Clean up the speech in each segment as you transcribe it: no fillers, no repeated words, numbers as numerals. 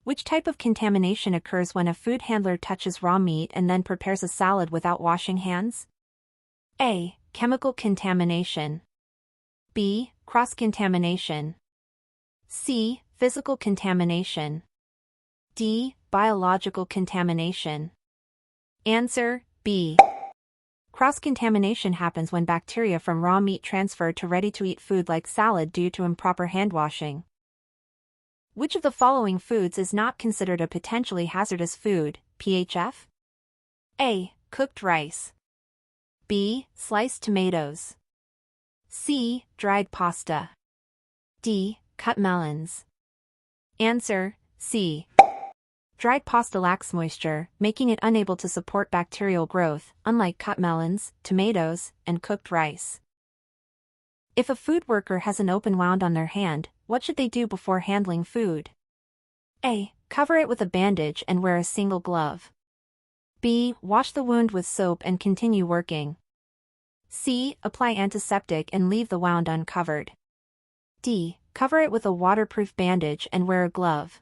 Which type of contamination occurs when a food handler touches raw meat and then prepares a salad without washing hands? A. Chemical contamination. B. Cross-contamination. C. Physical contamination. D. Biological contamination. Answer, B. Cross-contamination happens when bacteria from raw meat transfer to ready-to-eat food like salad due to improper hand washing. Which of the following foods is not considered a potentially hazardous food, PHF? A. Cooked rice. B. Sliced tomatoes. C. Dried pasta. D. Cut melons. Answer, C. Dried pasta lacks moisture, making it unable to support bacterial growth, unlike cut melons, tomatoes, and cooked rice. If a food worker has an open wound on their hand, what should they do before handling food? A. Cover it with a bandage and wear a single glove. B. Wash the wound with soap and continue working. C. Apply antiseptic and leave the wound uncovered. D. Cover it with a waterproof bandage and wear a glove.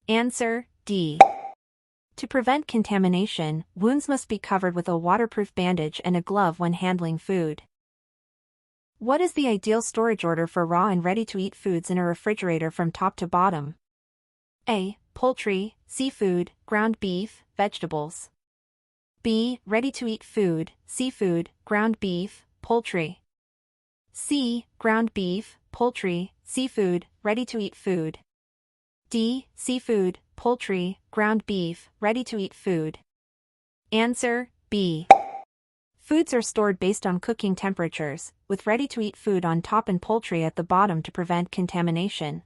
Answer, D. To prevent contamination, wounds must be covered with a waterproof bandage and a glove when handling food. What is the ideal storage order for raw and ready-to-eat foods in a refrigerator from top to bottom? A. Poultry, seafood, ground beef, vegetables. B. Ready-to-eat food, seafood, ground beef, poultry. C. Ground beef, poultry, seafood, ready-to-eat food. D. Seafood, poultry, ground beef, ready-to-eat food. Answer, B. Foods are stored based on cooking temperatures, with ready-to-eat food on top and poultry at the bottom to prevent contamination.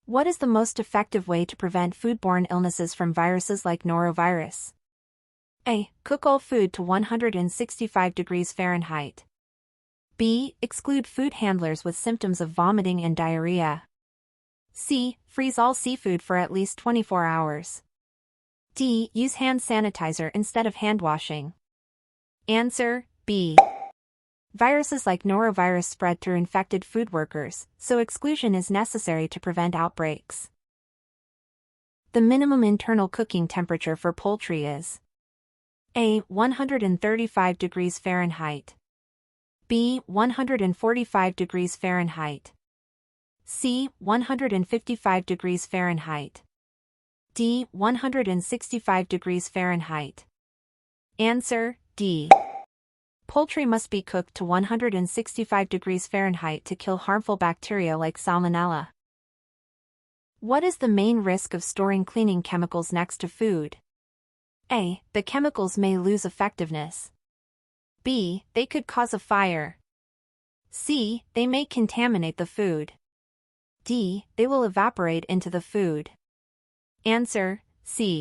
What is the most effective way to prevent foodborne illnesses from viruses like norovirus? A. Cook all food to 165 degrees Fahrenheit. B. Exclude food handlers with symptoms of vomiting and diarrhea. C. Freeze all seafood for at least 24 hours. D. Use hand sanitizer instead of hand washing. Answer, B. Viruses like norovirus spread through infected food workers, so exclusion is necessary to prevent outbreaks. The minimum internal cooking temperature for poultry is A. 135 degrees Fahrenheit. B. 145 degrees Fahrenheit. C. 155 degrees Fahrenheit. D. 165 degrees Fahrenheit. Answer, D. Poultry must be cooked to 165 degrees Fahrenheit to kill harmful bacteria like Salmonella. What is the main risk of storing cleaning chemicals next to food? A. The chemicals may lose effectiveness. B. They could cause a fire. C. They may contaminate the food. D. They will evaporate into the food. Answer, C.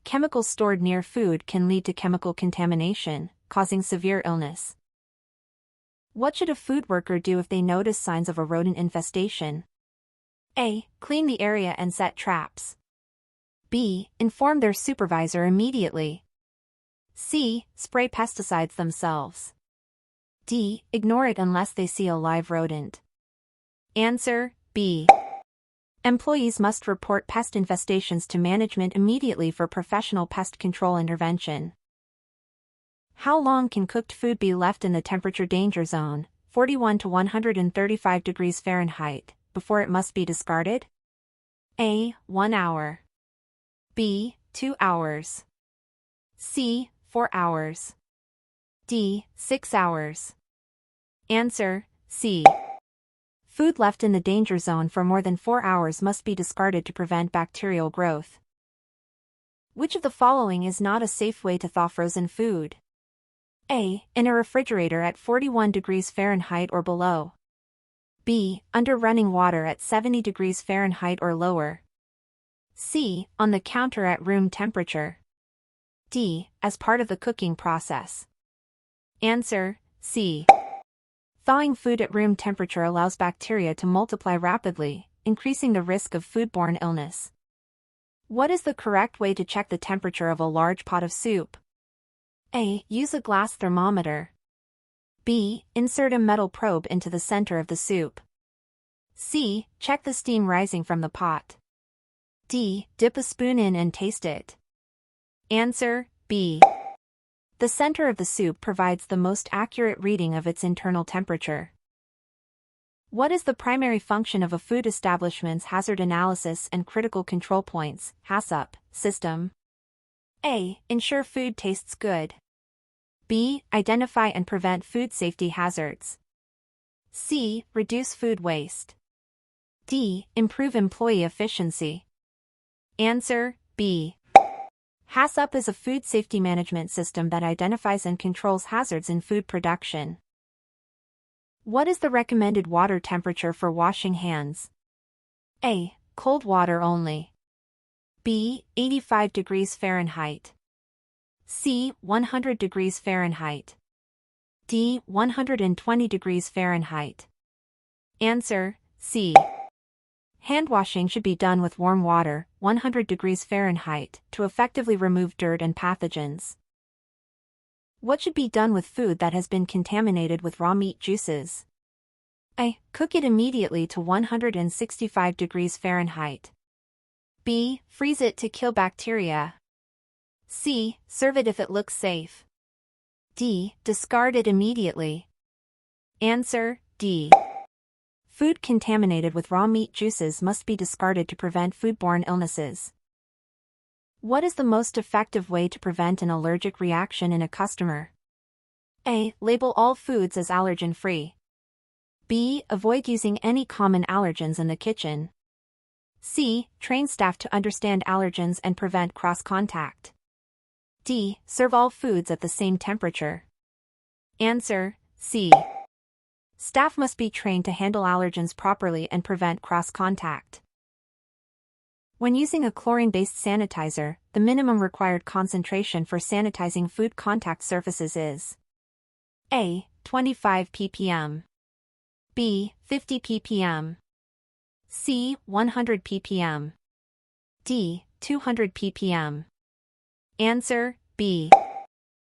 Chemicals stored near food can lead to chemical contamination, causing severe illness. What should a food worker do if they notice signs of a rodent infestation? A. Clean the area and set traps. B. Inform their supervisor immediately. C. Spray pesticides themselves. D. Ignore it unless they see a live rodent. Answer, B. Employees must report pest infestations to management immediately for professional pest control intervention. How long can cooked food be left in the temperature danger zone, 41 to 135 degrees Fahrenheit, before it must be discarded? A. 1 hour. B. 2 hours. C. 4 hours. D. 6 hours. Answer, C. Food left in the danger zone for more than 4 hours must be discarded to prevent bacterial growth. Which of the following is not a safe way to thaw frozen food? A. In a refrigerator at 41 degrees Fahrenheit or below. B. Under running water at 70 degrees Fahrenheit or lower. C. On the counter at room temperature. D. As part of the cooking process. Answer, C. Thawing food at room temperature allows bacteria to multiply rapidly, increasing the risk of foodborne illness. What is the correct way to check the temperature of a large pot of soup? A. Use a glass thermometer. B. Insert a metal probe into the center of the soup. C. Check the steam rising from the pot. D. Dip a spoon in and taste it. Answer, B. The center of the soup provides the most accurate reading of its internal temperature. What is the primary function of a food establishment's hazard analysis and critical control points (HACCP) system? A. Ensure food tastes good. B. Identify and prevent food safety hazards. C. Reduce food waste. D. Improve employee efficiency. Answer, B. HACCP is a food safety management system that identifies and controls hazards in food production. What is the recommended water temperature for washing hands? A. Cold water only. B. 85 degrees Fahrenheit. C. 100 degrees Fahrenheit. D. 120 degrees Fahrenheit. Answer, C. Hand washing should be done with warm water, 100 degrees Fahrenheit, to effectively remove dirt and pathogens. What should be done with food that has been contaminated with raw meat juices? A. Cook it immediately to 165 degrees Fahrenheit. B. Freeze it to kill bacteria. C. Serve it if it looks safe. D. Discard it immediately. Answer, D. Food contaminated with raw meat juices must be discarded to prevent foodborne illnesses. What is the most effective way to prevent an allergic reaction in a customer? A. Label all foods as allergen-free. B. Avoid using any common allergens in the kitchen. C. Train staff to understand allergens and prevent cross-contact. D. Serve all foods at the same temperature. Answer, C. Staff must be trained to handle allergens properly and prevent cross-contact. When using a chlorine-based sanitizer, the minimum required concentration for sanitizing food contact surfaces is A. 25 ppm. B. 50 ppm. C. 100 ppm. D. 200 ppm. Answer, B.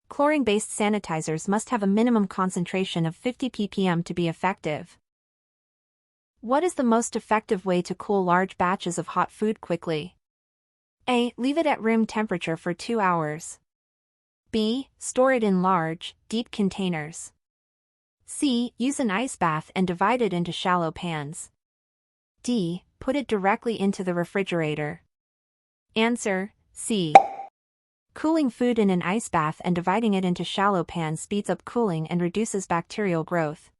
Chlorine-based sanitizers must have a minimum concentration of 50 ppm to be effective. What is the most effective way to cool large batches of hot food quickly? A. Leave it at room temperature for 2 hours. B. Store it in large, deep containers. C. Use an ice bath and divide it into shallow pans. D. Put it directly into the refrigerator. Answer, C. Cooling food in an ice bath and dividing it into shallow pans speeds up cooling and reduces bacterial growth.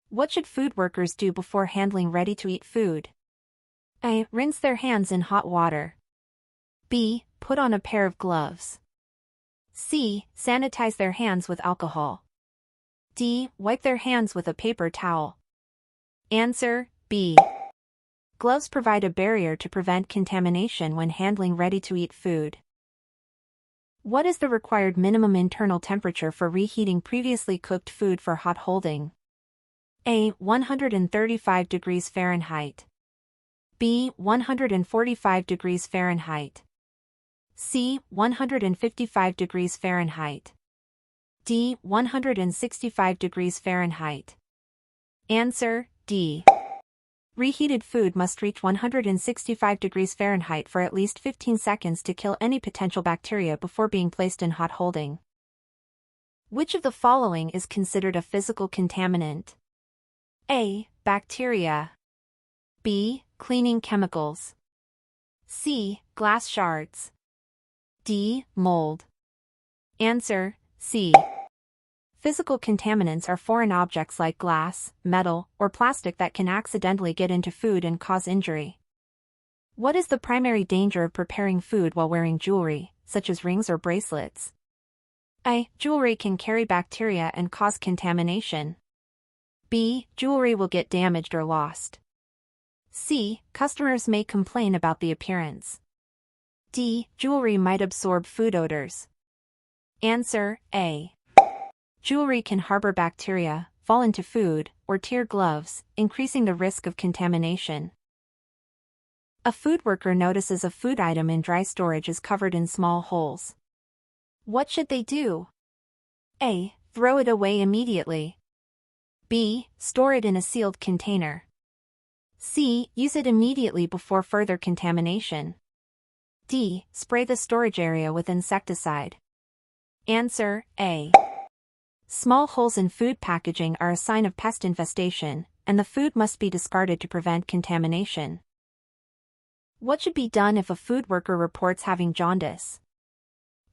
What should food workers do before handling ready-to-eat food? A. Rinse their hands in hot water. B. Put on a pair of gloves. C. Sanitize their hands with alcohol. D. Wipe their hands with a paper towel. Answer, B. Gloves provide a barrier to prevent contamination when handling ready-to-eat food. What is the required minimum internal temperature for reheating previously cooked food for hot holding? A. 135 degrees Fahrenheit. B. 145 degrees Fahrenheit. C. 155 degrees Fahrenheit. D. 165 degrees Fahrenheit. Answer, D. Reheated food must reach 165 degrees Fahrenheit for at least 15 seconds to kill any potential bacteria before being placed in hot holding. Which of the following is considered a physical contaminant? A. Bacteria. B. Cleaning chemicals. C. Glass shards. D. Mold. Answer, C. Physical contaminants are foreign objects like glass, metal, or plastic that can accidentally get into food and cause injury. What is the primary danger of preparing food while wearing jewelry, such as rings or bracelets? A. Jewelry can carry bacteria and cause contamination. B. Jewelry will get damaged or lost. C. Customers may complain about the appearance. D. Jewelry might absorb food odors. Answer, A. Jewelry can harbor bacteria, fall into food, or tear gloves, increasing the risk of contamination. A food worker notices a food item in dry storage is covered in small holes. What should they do? A. Throw it away immediately. B. Store it in a sealed container. C. Use it immediately before further contamination. D. Spray the storage area with insecticide. Answer A. Small holes in food packaging are a sign of pest infestation, and the food must be discarded to prevent contamination. What should be done if a food worker reports having jaundice?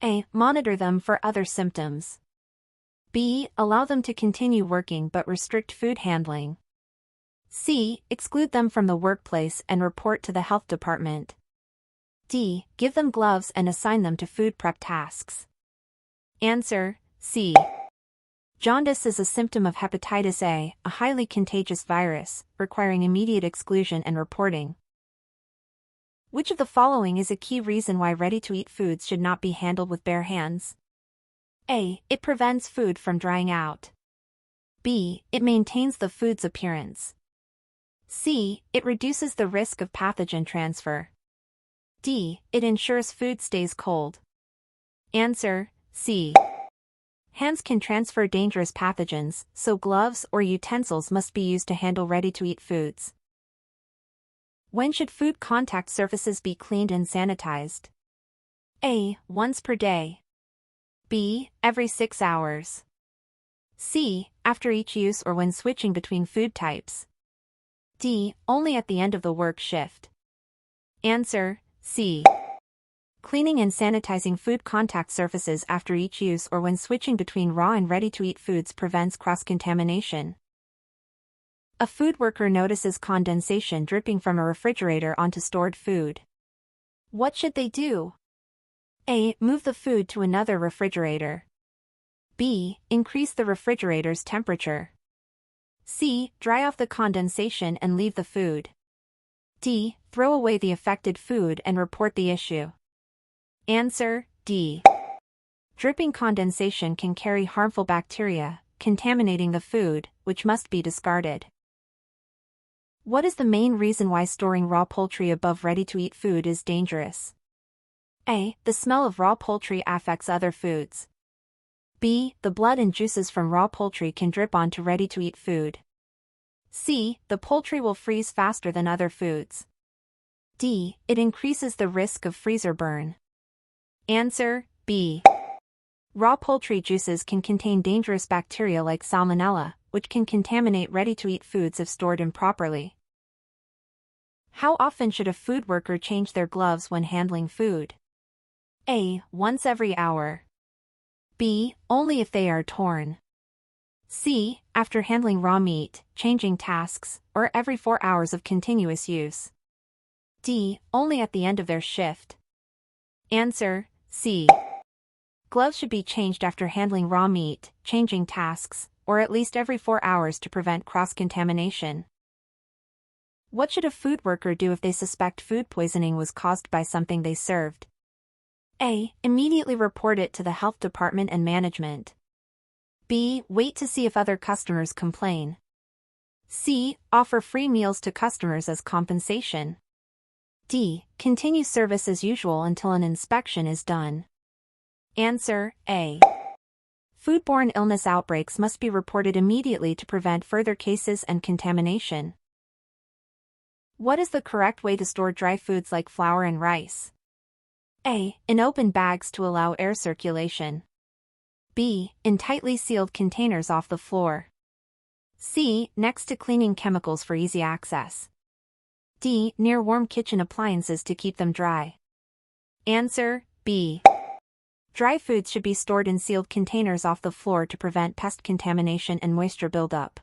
A. Monitor them for other symptoms. B. Allow them to continue working but restrict food handling. C. Exclude them from the workplace and report to the health department. D. Give them gloves and assign them to food prep tasks. Answer C. Jaundice is a symptom of hepatitis A, a highly contagious virus, requiring immediate exclusion and reporting. Which of the following is a key reason why ready-to-eat foods should not be handled with bare hands? A. It prevents food from drying out. B. It maintains the food's appearance. C. It reduces the risk of pathogen transfer. D. It ensures food stays cold. Answer C. Hands can transfer dangerous pathogens, so gloves or utensils must be used to handle ready-to-eat foods. When should food contact surfaces be cleaned and sanitized? A. Once per day. B. Every 6 hours. C. After each use or when switching between food types. D. Only at the end of the work shift. Answer C. Cleaning and sanitizing food contact surfaces after each use or when switching between raw and ready-to-eat foods prevents cross-contamination. A food worker notices condensation dripping from a refrigerator onto stored food. What should they do? A. Move the food to another refrigerator. B. Increase the refrigerator's temperature. C. Dry off the condensation and leave the food. D. Throw away the affected food and report the issue. Answer D. Dripping condensation can carry harmful bacteria, contaminating the food, which must be discarded. What is the main reason why storing raw poultry above ready-to-eat food is dangerous? A. The smell of raw poultry affects other foods. B. The blood and juices from raw poultry can drip onto ready-to-eat food. C. The poultry will freeze faster than other foods. D. It increases the risk of freezer burn. Answer B. Raw poultry juices can contain dangerous bacteria like salmonella, which can contaminate ready-to-eat foods if stored improperly. How often should a food worker change their gloves when handling food? A. Once every hour. B. Only if they are torn. C. After handling raw meat, changing tasks, or every 4 hours of continuous use. D. Only at the end of their shift. Answer C. Gloves should be changed after handling raw meat, changing tasks, or at least every 4 hours to prevent cross-contamination. What should a food worker do if they suspect food poisoning was caused by something they served? A. Immediately report it to the health department and management. B. Wait to see if other customers complain. C. Offer free meals to customers as compensation. D. Continue service as usual until an inspection is done. Answer A. Foodborne illness outbreaks must be reported immediately to prevent further cases and contamination. What is the correct way to store dry foods like flour and rice? A. In open bags to allow air circulation. B. In tightly sealed containers off the floor. C. Next to cleaning chemicals for easy access. D. Near warm kitchen appliances to keep them dry. Answer B. Dry foods should be stored in sealed containers off the floor to prevent pest contamination and moisture buildup.